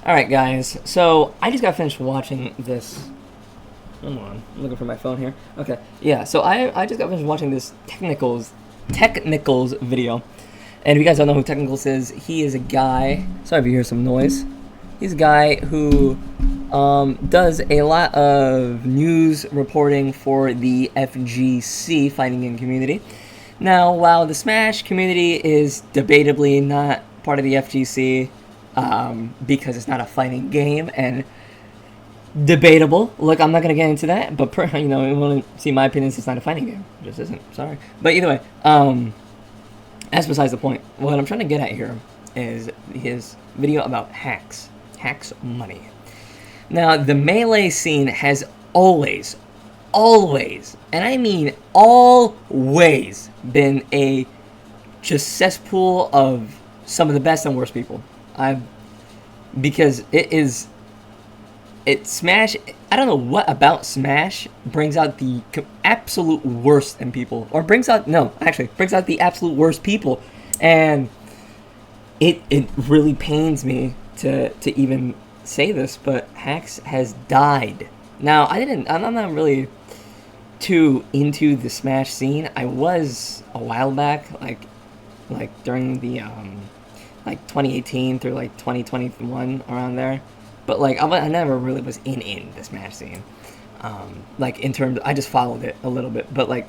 Alright, guys, so I just got finished watching this. Hold on, I'm looking for my phone here. Okay, yeah, so I just got finished watching this Technicals video. And if you guys don't know who Technicals is, he is a guy. Sorry if you hear some noise. He's a guy who does a lot of news reporting for the FGC, fighting game community. Now, while the Smash community is debatably not part of the FGC, because it's not a fighting game and debatable. Look, I'm not gonna get into that, but you want to see my opinion, it's not a fighting game. It just isn't. Sorry, but either way, that's besides the point. What I'm trying to get at here is his video about hacks money. Now, the Melee scene has always, and I mean always, been a just cesspool of some of the best and worst people. Because Smash, I don't know what about Smash brings out the absolute worst in people, or brings out the absolute worst people, and it really pains me to even say this, but Hacks has died. Now, I'm not really too into the Smash scene. I was a while back, like during the 2018 through 2021, around there. But I never really was in the Smash scene. In terms, I just followed it a little bit. But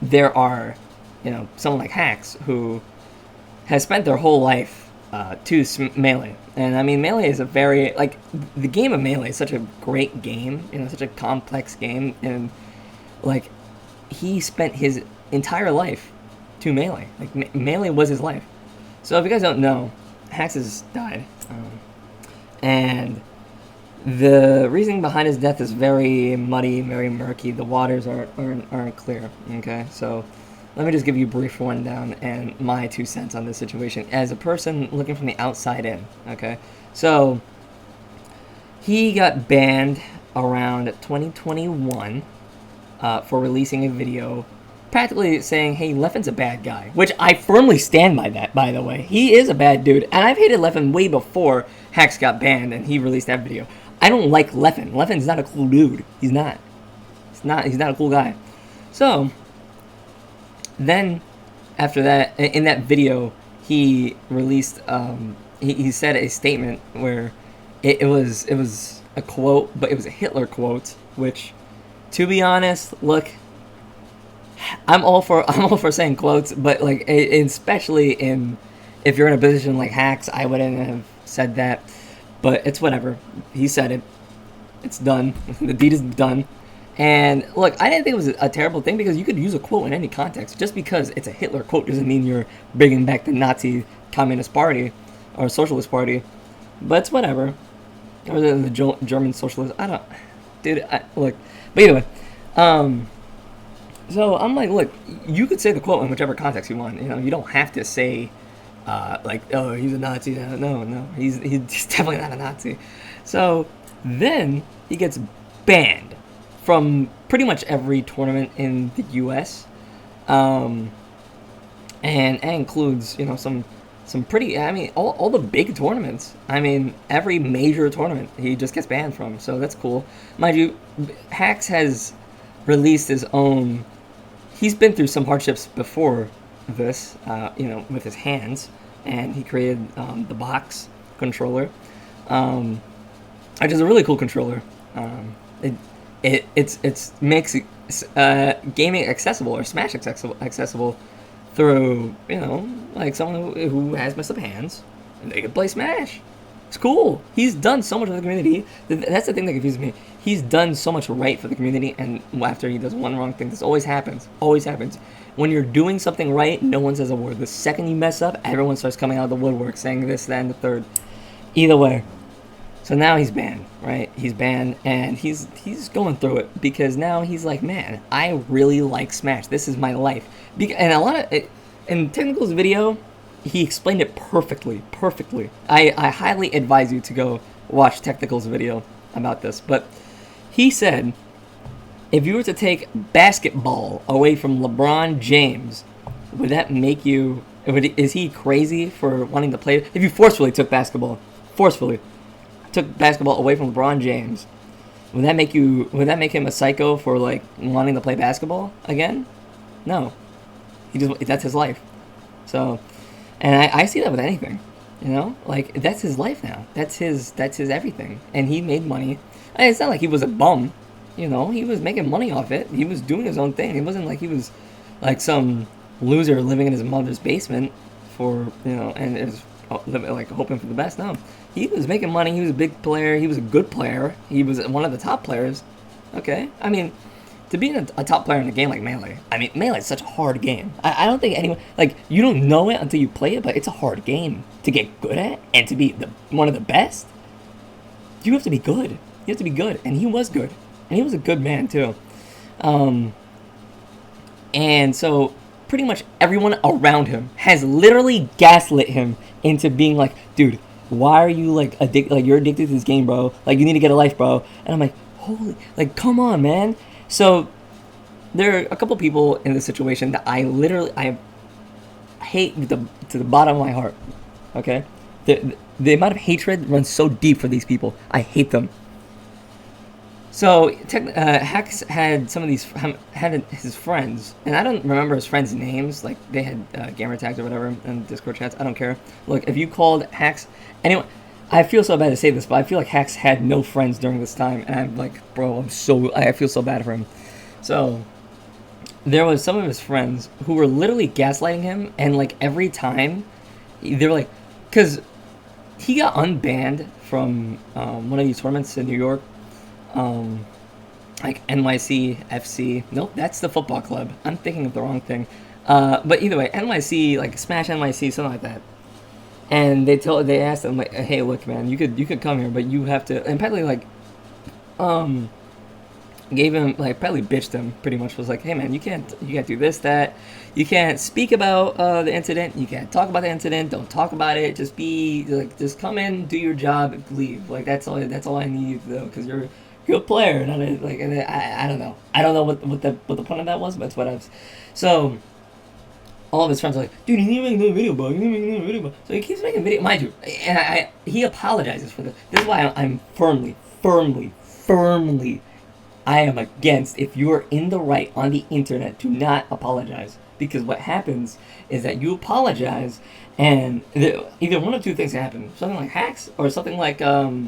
there are, someone like Hacks who has spent their whole life to Melee, and I mean Melee is a very the game of Melee is such a great game, such a complex game, and he spent his entire life to Melee. Melee was his life. So if you guys don't know, Hacks has died. And the reasoning behind his death is very muddy, very murky. The waters aren't clear. Okay, so let me just give you a brief rundown and my 2 cents on this situation as a person looking from the outside in. Okay, so he got banned around 2021 for releasing a video practically saying, hey, Leffen's a bad guy, which I firmly stand by that, by the way. He is a bad dude, and I've hated Leffen way before Hacks got banned and he released that video. I don't like Leffen. Leffen's not a cool dude. He's not a cool guy. So, then, after that, in that video, he released, he said a statement where it was a quote, but it was a Hitler quote, which, to be honest, look, I'm all for saying quotes, but especially if you're in a position like Hacks, I wouldn't have said that. But it's whatever. He said it. It's done. The deed is done. And look, I didn't think it was a terrible thing because you could use a quote in any context. Just because it's a Hitler quote doesn't mean you're bringing back the Nazi Communist Party or Socialist Party. But it's whatever. Or the German Socialist. I don't, dude. Look, but anyway. So I'm like, look, you could say the quote in whichever context you want. You don't have to say, oh, he's a Nazi. No, he's definitely not a Nazi. So then he gets banned from pretty much every tournament in the U.S. And includes, some pretty, I mean, all the big tournaments. I mean, every major tournament he just gets banned from. So that's cool. Mind you, Hacks has released his own. He's been through some hardships before this, with his hands, and he created the box controller, which is a really cool controller. It makes gaming accessible, or Smash accessible through someone who has messed up hands, and they can play Smash. It's cool. He's done so much for the community. That's the thing that confuses me. He's done so much right for the community, and after he does one wrong thing, this always happens. When you're doing something right, no one says a word. The second you mess up, everyone starts coming out of the woodwork saying this, that, and the third. Either way. So now he's banned, right? He's banned, and he's going through it because now he's like, man, I really like Smash. This is my life. And a lot of it, in Technical's video, he explained it perfectly. I highly advise you to go watch Technical's video about this. But he said, if you were to take basketball away from LeBron James, would that make you... Is he crazy for wanting to play? If you forcefully took basketball forcefully took basketball away from LeBron James, would that make him a psycho for like wanting to play basketball again? No. That's his life. So, and I see that with anything. You know? Like that's his life now. That's his everything. And he made money. And it's not like he was a bum. You know, he was making money off it. He was doing his own thing. It wasn't like he was like some loser living in his mother's basement for, you know, and is like hoping for the best. No, he was making money. He was a big player. He was a good player. He was one of the top players. Okay, I mean, to be a top player in a game like Melee, I mean, Melee is such a hard game. I don't think anyone, like, you don't know it until you play it, but it's a hard game to get good at and to be one of the best. You have to be good. You have to be good, and he was good. And he was a good man, too. And so, pretty much everyone around him has literally gaslit him into being like, dude, why are you, like, addicted? Like, you're addicted to this game, bro. Like, you need to get a life, bro. And I'm like, holy, like, come on, man. So, there are a couple people in this situation that I hate to the bottom of my heart, okay? The amount of hatred runs so deep for these people. I hate them. So, Hex had had his friends, and I don't remember his friends' names, like, they had gamer tags or whatever in Discord chats, I don't care. Look, if you called Hex, anyone, I feel so bad to say this, but I feel like Hex had no friends during this time, and I'm like, bro, I feel so bad for him. So, there was some of his friends who were literally gaslighting him, and, like, every time, they were like, because he got unbanned from one of these tournaments in New York, like NYC FC. Nope, that's the football club. I'm thinking of the wrong thing. But either way, NYC, like Smash NYC, something like that. And they asked him like, hey, look, man, you could come here, but you have to. And Petley like, gave him like Petley bitched him pretty much. Was like, hey, man, you can't do this, that. You can't speak about the incident. You can't talk about the incident. Don't talk about it. Just come in, do your job, leave. Like that's all I need though, because you're a good player. Not a, like I don't know. I don't know what the point of that was, but that's what I was. So all of his friends are like, dude, you need to make another video, bro. You need to make another video, bro. So he keeps making video, mind you, and he apologizes for this. This is why I'm firmly, I am against, if you are in the right on the internet, to not apologize. Because what happens is that you apologize, and either one of two things happen. Something like hacks, or something like, not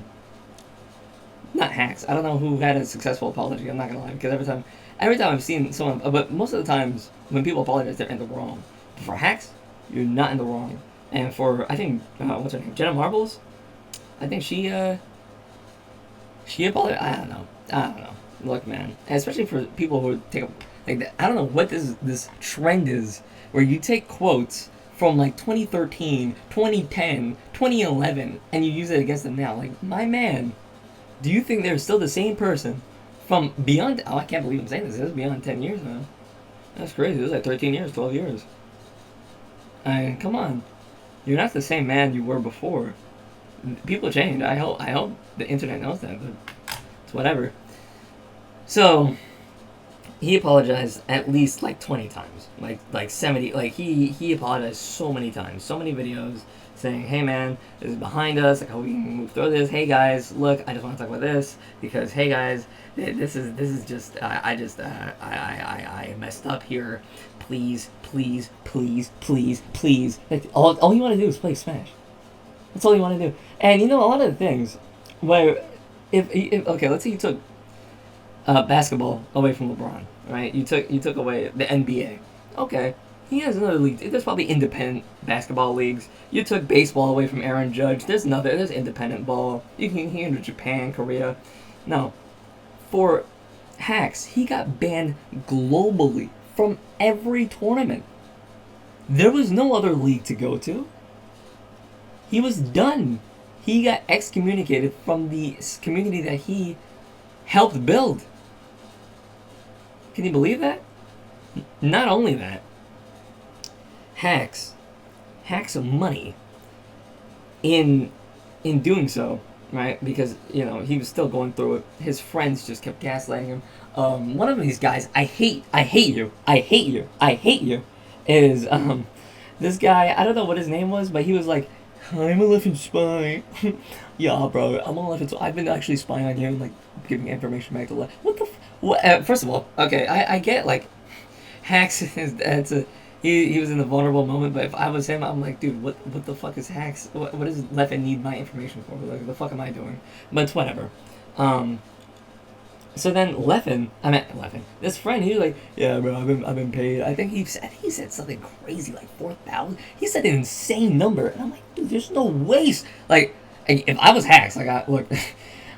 hacks. I don't know who had a successful apology, I'm not gonna lie. Because every time I've seen someone, but most of the times, when people apologize, they're in the wrong. But for hacks, you're not in the wrong. And for, I think, what's her name? Jenna Marbles? I think she apologized. I don't know. Look, man, and especially for people who take a, like, I don't know what this trend is, where you take quotes from like 2013, 2010, 2011, and you use it against them now. Like, my man, do you think they're still the same person from beyond? Oh, I can't believe I'm saying this. This is beyond 10 years now. That's crazy. This is like 13 years, 12 years. I mean, come on, you're not the same man you were before. People change. I hope the internet knows that, but it's whatever. So, he apologized at least like 20 times, like 70, like he apologized so many times, so many videos saying, hey man, this is behind us, like how we can move through this, hey guys, look, I just want to talk about this, because hey guys, this is just, I messed up here, please, like, all you want to do is play Smash, that's all you want to do. And you know, a lot of the things, where, if okay, let's say you took basketball away from LeBron, right? You took away the NBA. Okay, he has another league. There's probably independent basketball leagues. You took baseball away from Aaron Judge. There's independent ball. You can go to Japan, Korea. No, for hacks, he got banned globally from every tournament. There was no other league to go to. He was done. He got excommunicated from the community that he helped build. Can you believe that? Not only that, hacks money in doing so, right? Because, you know, he was still going through it. His friends just kept gaslighting him. One of these guys, I hate you, is this guy. I don't know what his name was, but he was like, I'm a Leffen spy. Yeah, bro, I'm a Leffen spy. I've been actually spying on you and, like, giving information back to Leffen. What the what? First of all, okay, I get, like, Hacks is, that's a, he was in a vulnerable moment, but if I was him, I'm like, dude, what the fuck is Hacks? What does Leffen need my information for? Like, the fuck am I doing? But it's whatever. Um, so then Leffen, this friend, he was like, yeah, bro, I've been paid. I think he said something crazy like 4,000. He said an insane number, and I'm like, dude, there's no waste. Like, if I was Hacks, like, look,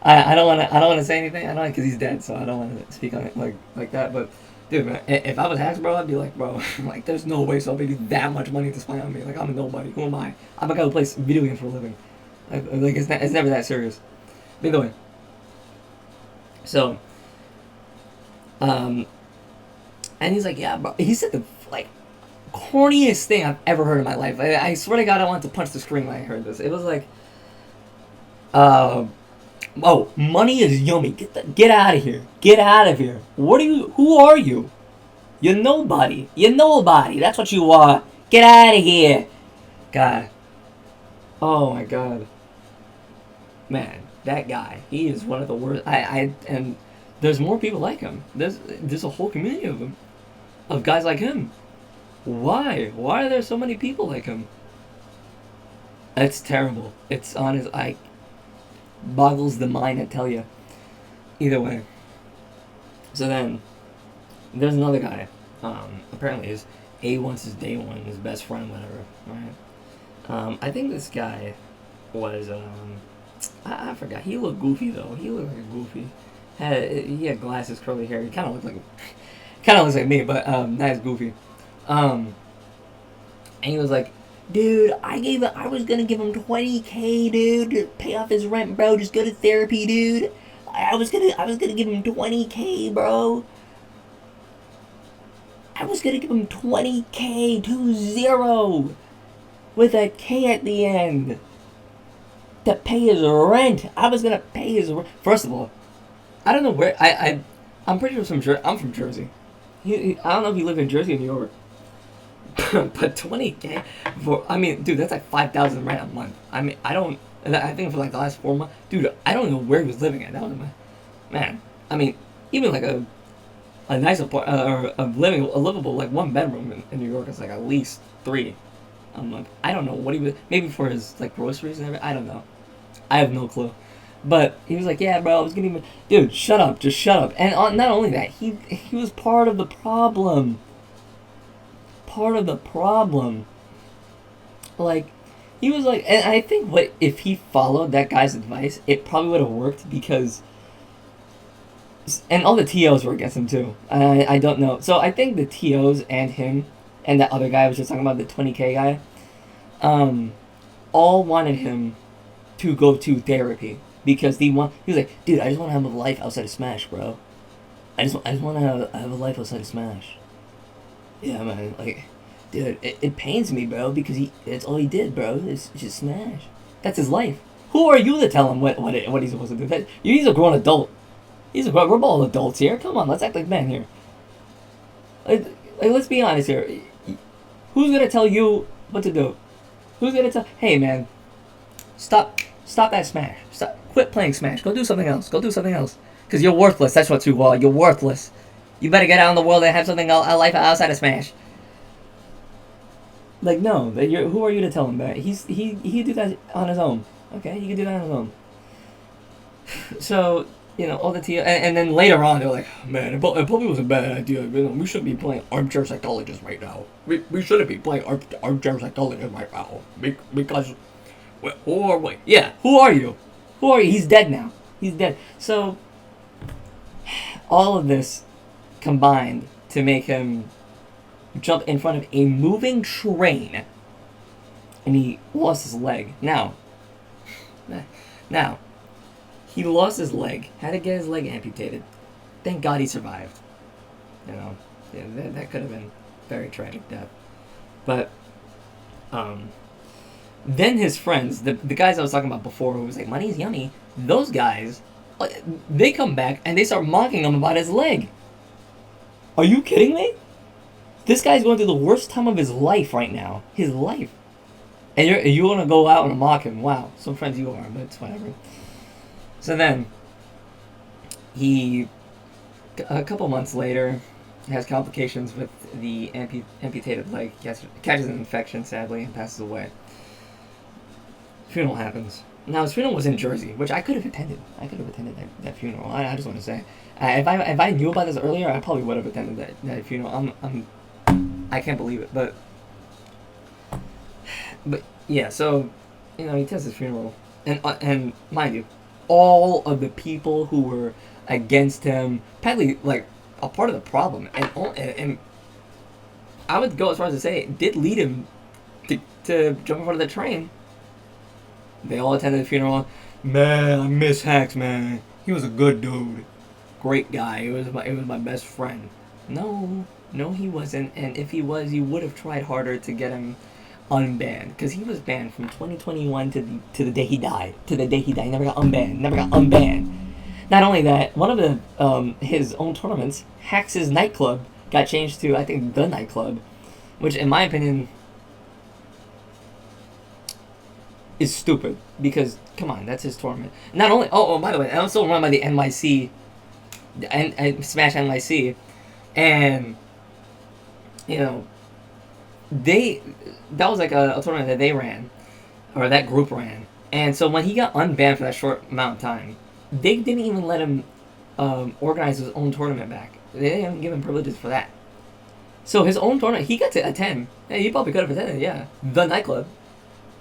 I don't wanna say anything. I don't because he's dead, so I don't want to speak on it like that. But dude, man, if I was Hacks, bro, I'd be like, bro, like, there's no way so pay you that much money to spy on me. Like, I'm a nobody. Who am I? I'm a guy who plays video games for a living. Like it's never that serious. But either way, so um, and he's like, yeah, bro. He said the like corniest thing I've ever heard in my life. I swear to God, I wanted to punch the screen when I heard this. It was like, uh, oh, money is yummy. Get out of here. Get out of here. What are you? Who are you? You're nobody. You're nobody. That's what you are. Get out of here. God. Oh my God. Man, that guy. He is one of the worst. And there's more people like him. There's a whole community of them, of guys like him. Why? Why are there so many people like him? It's terrible. It's honest. I boggles the mind. I tell you. Either way. So then, there's another guy. Apparently his A1's his day one, his best friend, whatever. Right. I think this guy was I forgot. He looked goofy though. He looked like a goofy. He had glasses, curly hair. He kind of looked like looks like me, but not as goofy. And he was like, dude, I was gonna give him 20K, dude, to pay off his rent, bro. Just go to therapy, dude. I was gonna give him 20K, bro. I was gonna give him 20K, 20, with a K at the end, to pay his rent. I was gonna pay his rent. First of all, I don't know where I'm pretty sure I'm from Jersey. I don't know if he lived in Jersey or New York. But 20K for, I mean, dude, that's like 5,000 rent a month. I mean, I think for like the last 4 months, dude, I don't know where he was living at. That was man. I mean, even like a nice apartment or a livable like one bedroom in New York is like at least 3 a month. I don't know what he was, maybe for his like groceries and everything. I don't know. I have no clue. But he was like, yeah, bro, I was gonna, dude, shut up, just shut up. And not only that, he was part of the problem. Part of the problem. Like, he was like, and I think what if he followed that guy's advice, it probably would have worked because, and all the TOs were against him too. I don't know. So I think the TOs and him and that other guy I was just talking about, the 20K guy, all wanted him to go to therapy because he was like, dude, I just want to have a life outside of Smash, bro. I just want to have a life outside of Smash. Yeah, man, like, dude, it pains me, bro, because it's all he did, bro. It's just Smash. That's his life. Who are you to tell him what he's supposed to do? He's a grown adult. We're all adults here. Come on, let's act like men here. Like, let's be honest here. Who's gonna tell you what to do? Who's gonna tell? Hey, man, stop that Smash. Quit playing Smash. Go do something else. Because you're worthless. That's what you are. You're worthless. You better get out in the world and have something, a life outside of Smash. Like, no, who are you to tell him that? He can do that on his own. Okay, he can do that on his own. So, all the and then later on, they're like, man, it probably was a bad idea. We shouldn't be playing armchair psychologists right now. We shouldn't be playing armchair psychologists right now. Because, who are we? Yeah, who are you? He's dead now. He's dead. So, all of this combined to make him jump in front of a moving train, and he lost his leg. Now, he lost his leg, had to get his leg amputated. Thank God he survived. Yeah, that could have been a very tragic death. But, then his friends, the guys I was talking about before, who was like, money's yummy, those guys, they come back and they start mocking him about his leg. Are you kidding me? This guy's going through the worst time of his life right now. His life. And you want to go out and mock him. Wow, some friends you are, but it's whatever. So then, he, a couple months later, has complications with the amputated leg. He catches an infection, sadly, and passes away. Funeral happens. Now, his funeral was in Jersey, which I could have attended. I could have attended that funeral. I just want to say, if I knew about this earlier, I probably would have attended that funeral. I can't believe it, but yeah. So, he attends his funeral, and mind you, all of the people who were against him, apparently, like, a part of the problem, and I would go as far as to say it did lead him to jump in front of the train. They all attended the funeral. Man, I miss Hacks, man. He was a good dude. Great guy. It was my best friend. No, he wasn't. And if he was, you would have tried harder to get him unbanned. Because he was banned from 2021 to the day he died. To the day he died. He never got unbanned. Not only that, one of the his own tournaments, Hacks' nightclub, got changed to, I think, the nightclub. Which, in my opinion, is stupid, because come on, that's his tournament. Not only by the way, I'm still run by the NYC and Smash NYC, and that was like a tournament that they ran, or that group ran, and so when he got unbanned for that short amount of time, they didn't even let him organize his own tournament back. They didn't even give him privileges for that. So his own tournament, he got to attend. Yeah, he probably could have attended. Yeah, the nightclub.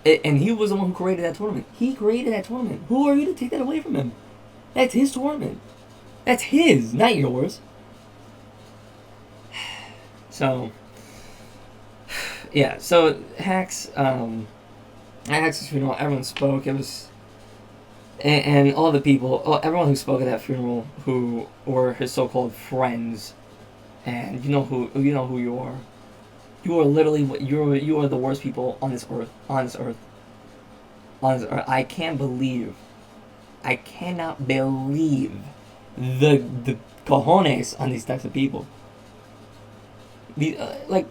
And he was the one who created that tournament. He created that tournament. Who are you to take that away from him? That's his tournament. That's his, not yours. So, yeah. So Hacks, at Hacks' funeral, everyone spoke. It was, and all the people, everyone who spoke at that funeral, who were his so-called friends, and you know who you are. You are literally you are the worst people on this earth. I cannot believe the cojones on these types of people. Like,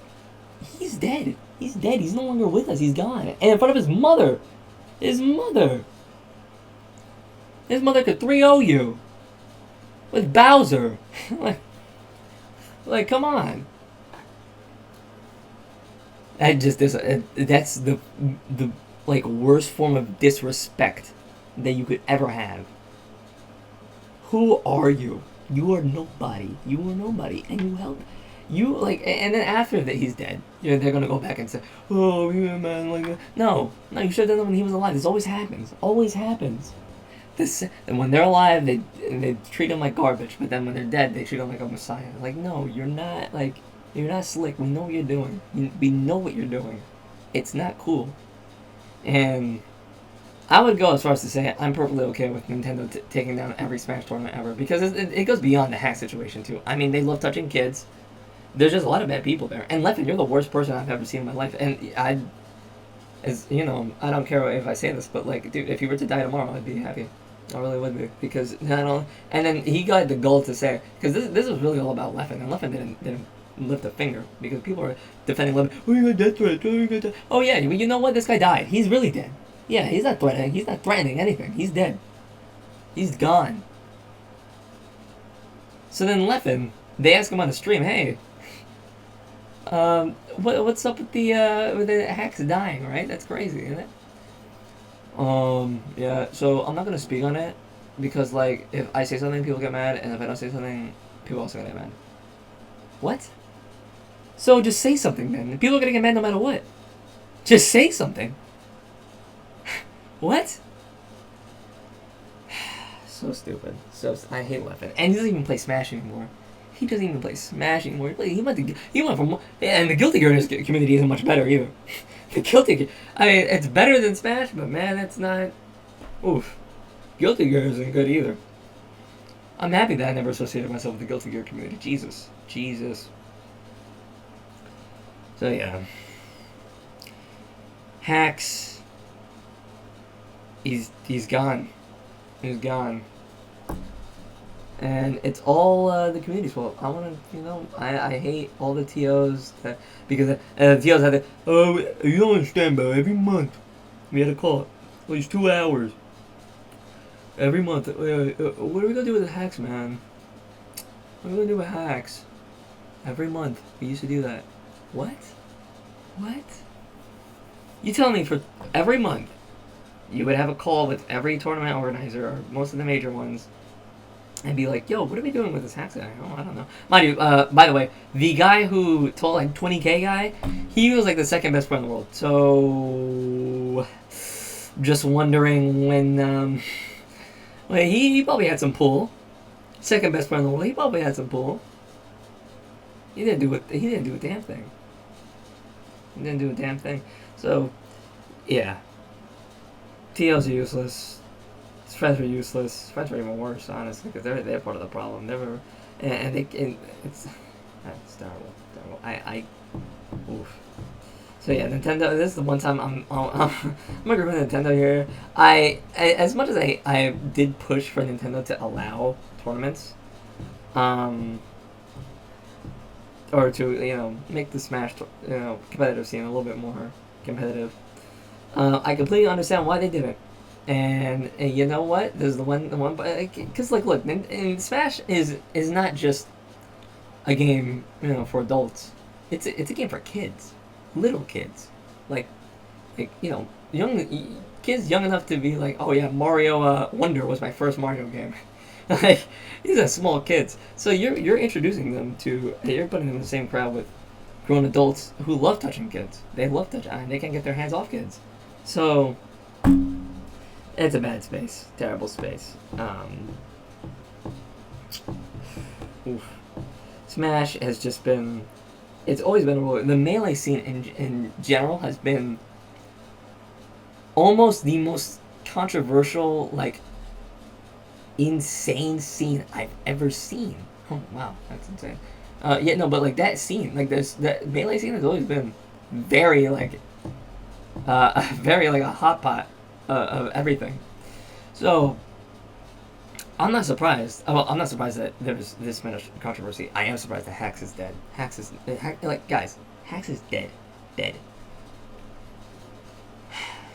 he's dead. He's dead. He's no longer with us. He's gone. And in front of his mother. His mother could 3-0 you. With Bowser. like, come on. That's the like worst form of disrespect that you could ever have. Who are you? You are nobody. And you help. And then after that he's dead, they're gonna go back and say, "Oh, yeah, man, like that." No, you should have done that when he was alive. This always happens. And when they're alive, they treat him like garbage, but then when they're dead, they treat him like a messiah. Like, no, you're not. Like, you're not slick. We know what you're doing. We know what you're doing. It's not cool. And I would go as far as to say I'm perfectly okay with Nintendo taking down every Smash tournament ever, because it goes beyond the hack situation too. I mean, they love touching kids. There's just a lot of bad people there. And Leffen, you're the worst person I've ever seen in my life. And I don't care if I say this, but like, dude, if you were to die tomorrow, I'd be happy. I really would be, because not only, and then he got the gall to say, because this was really all about Leffen, and Leffen didn't lift a finger, because people are defending Leffen. Oh, you got death threat. Oh yeah, you know what? This guy died. He's really dead. Yeah, he's not threatening. He's not threatening anything. He's dead. He's gone. So then Leffen, they ask him on the stream, hey, what's up with the hacks dying? Right? That's crazy, isn't it? Yeah, so I'm not gonna speak on it, because, like, if I say something, people get mad, and if I don't say something, people also get mad. What? So just say something, then. People are gonna get mad no matter what. Just say something. What? So stupid. I hate Leffen. And he doesn't even play Smash anymore. He and the Guilty Gear community isn't much better either. The Guilty Gear, I mean, it's better than Smash, but man, it's not. Oof. Guilty Gear isn't good either. I'm happy that I never associated myself with the Guilty Gear community. Jesus. So yeah. Hacks. He's gone. He's gone. And it's all the community's fault. I want to, I hate all the TOs because the TOs have to, oh, you don't understand, bro. Every month we had a call. Well, it's 2 hours. Every month. What are we gonna do with the hacks, man? What are we gonna do with hacks? Every month we used to do that. What? What? You tell me for every month you would have a call with every tournament organizer or most of the major ones and be like, yo, what are we doing with this hacks guy? Oh, I don't know. Mind you, by the way, the guy who told like 20K guy, he was like the second best player in the world. So just wondering when well, he probably had some pull. Second best player in the world, he probably had some pull. He didn't do a damn thing. He didn't do a damn thing. So yeah. TOs are useless. Friends are useless. Friends are even worse, honestly, because they're part of the problem. Never, and it's terrible. Terrible. Oof. So yeah, Nintendo. This is the one time I'm gonna agree with Nintendo here. As much as I did push for Nintendo to allow tournaments, or to make the Smash competitive scene a little bit more competitive. I completely understand why they did it. And you know what? There's the one, because like, look, and Smash is not just a game, for adults. It's a game for kids, little kids, like young kids young enough to be like, oh yeah, Mario Wonder was my first Mario game. Like these are small kids, so you're introducing them to, you're putting them in the same crowd with grown adults who love touching kids. They love touching, and they can't get their hands off kids. So it's a bad space, terrible space. Oof. Smash has just been, it's always been, the Melee scene in general has been almost the most controversial, like, insane scene I've ever seen. Oh, wow, that's insane. Yeah, no, but like that scene, like that Melee scene has always been very like, very like a hot pot of everything. So I'm not surprised. Well, I'm not surprised that there's this much controversy. I am surprised that Hax is dead. Like guys, Hax is dead, dead.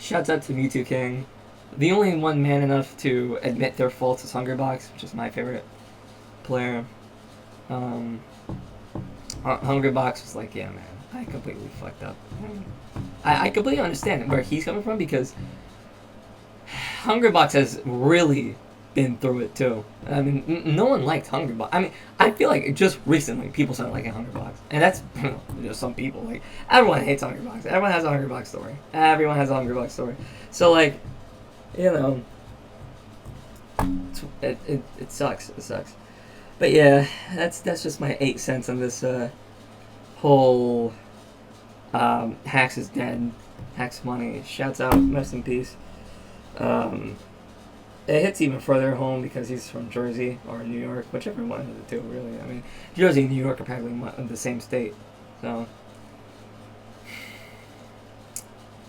Shouts out to Mewtwo King. The only one man enough to admit their faults is Hungrybox, which is my favorite player. Hungrybox was like, yeah, man, I completely fucked up. I completely understand where he's coming from because Hungrybox has really been through it too. I mean, no one liked Hungrybox. I mean, I feel like just recently people started liking Hungrybox, and that's just some people. Like everyone hates Hungrybox. Everyone has a Hungrybox story. Everyone has a Hungrybox story. So like, it sucks. It sucks. But yeah, that's just my 8 cents on this whole Hax is dead. Hax money. Shouts out. Rest in peace. It hits even further home because he's from Jersey or New York, whichever one of the two, really. I mean, Jersey and New York are practically the same state. So,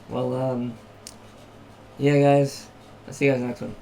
well, yeah, guys. I'll see you guys next one.